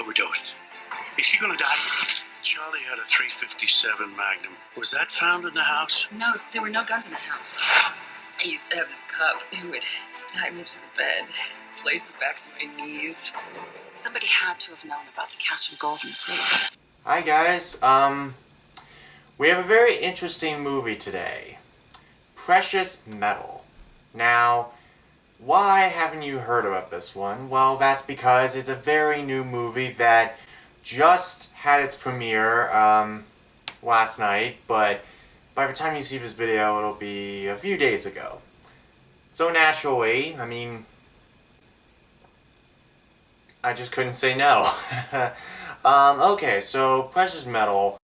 overdosed. Is she gonna die? Charlie had a .357 Magnum. Was that found in the house? No, there were no guns in the house. I used to have this cop who would tie me to the bed, slice the backs of my knees. Somebody had to have known about the cash and gold in the safe. Hi guys, we have a very interesting movie today. Precious Mettle. Now, why haven't you heard about this one? Well, that's because it's a very new movie that just had its premiere last night, but by the time you see this video, it'll be a few days ago. So naturally, I just couldn't say no. Okay, so Precious Mettle.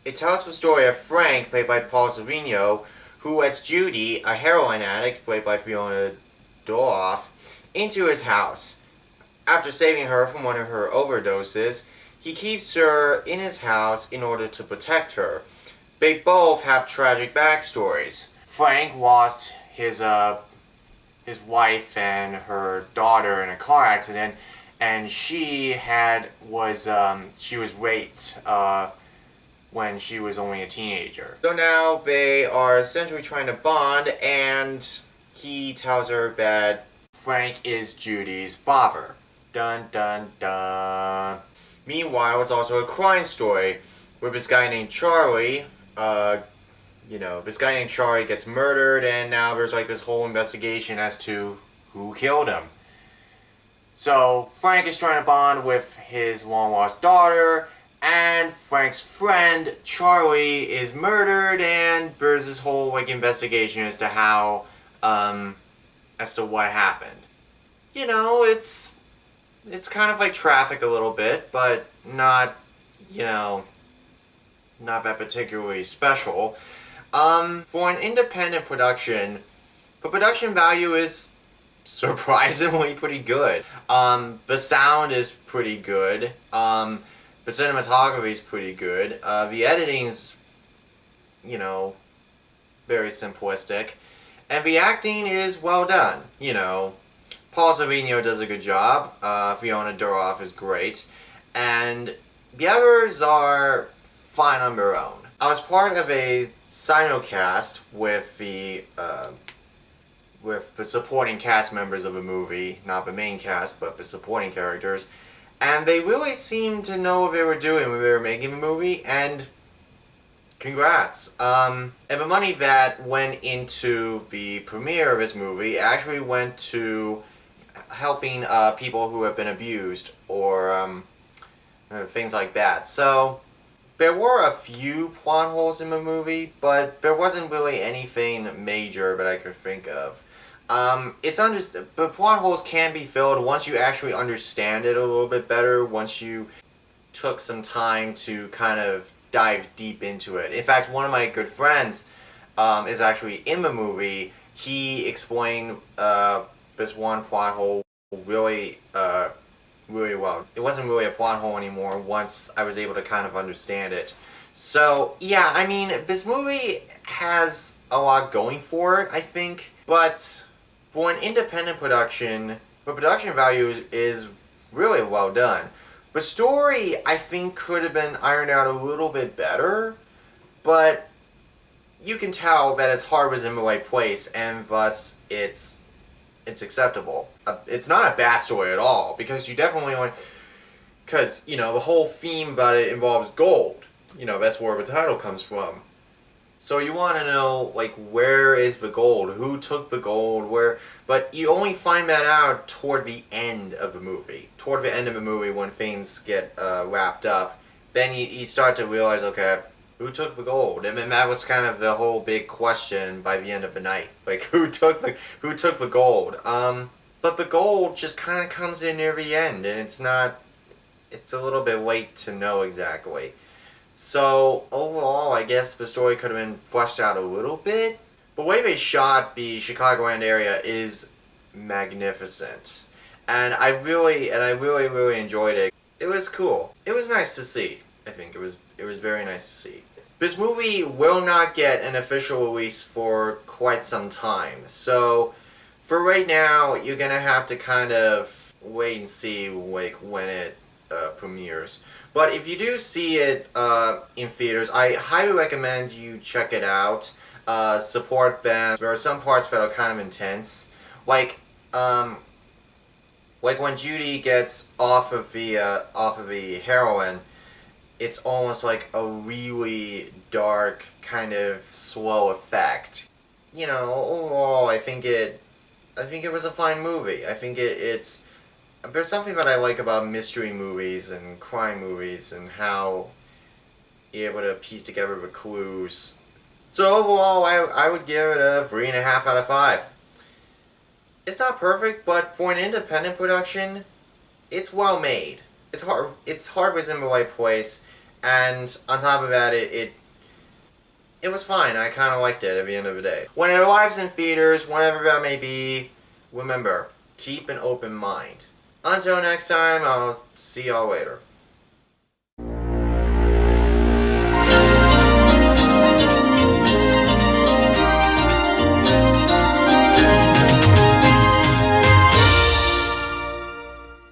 It tells the story of Frank, played by Paul Sorvino, who lets Judy, a heroin addict, played by Fiona Dourif, into his house. After saving her from one of her overdoses, he keeps her in his house in order to protect her. They both have tragic backstories. Frank lost his wife and her daughter in a car accident, and she was raped when she was only a teenager. So now they are essentially trying to bond, and he tells her that Frank is Judy's father. Dun dun dun. Meanwhile, it's also a crime story with this guy named Charlie. This guy named Charlie gets murdered, and now there's like this whole investigation as to who killed him. So Frank is trying to bond with his long-lost daughter, and Frank's friend Charlie is murdered, and there's this whole investigation as to how, as to what happened. It's kind of like Traffic a little bit, but not that particularly special. For an independent production, the production value is surprisingly pretty good. The sound is pretty good. The cinematography is pretty good. The editing's, very simplistic. And the acting is well done. Paul Sorvino does a good job. Fiona Dourif is great. And the others are fine on their own. I was part of a simulcast with the supporting cast members of the movie, not the main cast, but the supporting characters, and they really seemed to know what they were doing when they were making the movie, and congrats. And the money that went into the premiere of this movie actually went to helping people who have been abused, or things like that. So there were a few plot holes in the movie, but there wasn't really anything major that I could think of. The plot holes can be filled once you actually understand it a little bit better, once you took some time to kind of dive deep into it. In fact, one of my good friends is actually in the movie. He explained this one plot hole really well. It wasn't really a plot hole anymore once I was able to kind of understand it. So, yeah, this movie has a lot going for it, I think, but for an independent production, the production value is really well done. The story, I think, could have been ironed out a little bit better, but you can tell that its heart was in the right place, and thus it's acceptable. It's not a bad story at all, because you definitely want... Because, the whole theme about it involves gold. That's where the title comes from. So you want to know, where is the gold? Who took the gold? Where? But you only find that out toward the end of the movie. Toward the end of the movie, when things get wrapped up, then you start to realize, okay, who took the gold? And then that was kind of the whole big question by the end of the night. Who took the gold? But the gold just kind of comes in near the end, and it's a little bit late to know exactly. So, overall, I guess the story could have been fleshed out a little bit. The way they shot the Chicagoland area is magnificent. And I really enjoyed it. It was cool. It was nice to see. I think it was very nice to see. This movie will not get an official release for quite some time. So, for right now, you're gonna have to kind of wait and see when it premieres. But if you do see it in theaters, I highly recommend you check it out. Support them. There are some parts that are kind of intense, like when Judy gets off of the heroin. It's almost like a really dark, kind of slow effect. Overall, I think it was a fine movie. I think it's there's something that I like about mystery movies and crime movies and how you're able to piece together the clues. So overall, I would give it a 3.5 out of 5. It's not perfect, but for an independent production, it's well made. Its heart was in the right place, and on top of that, it was fine. I kind of liked it at the end of the day. When it arrives in theaters, whenever that may be, remember, keep an open mind. Until next time, I'll see y'all later.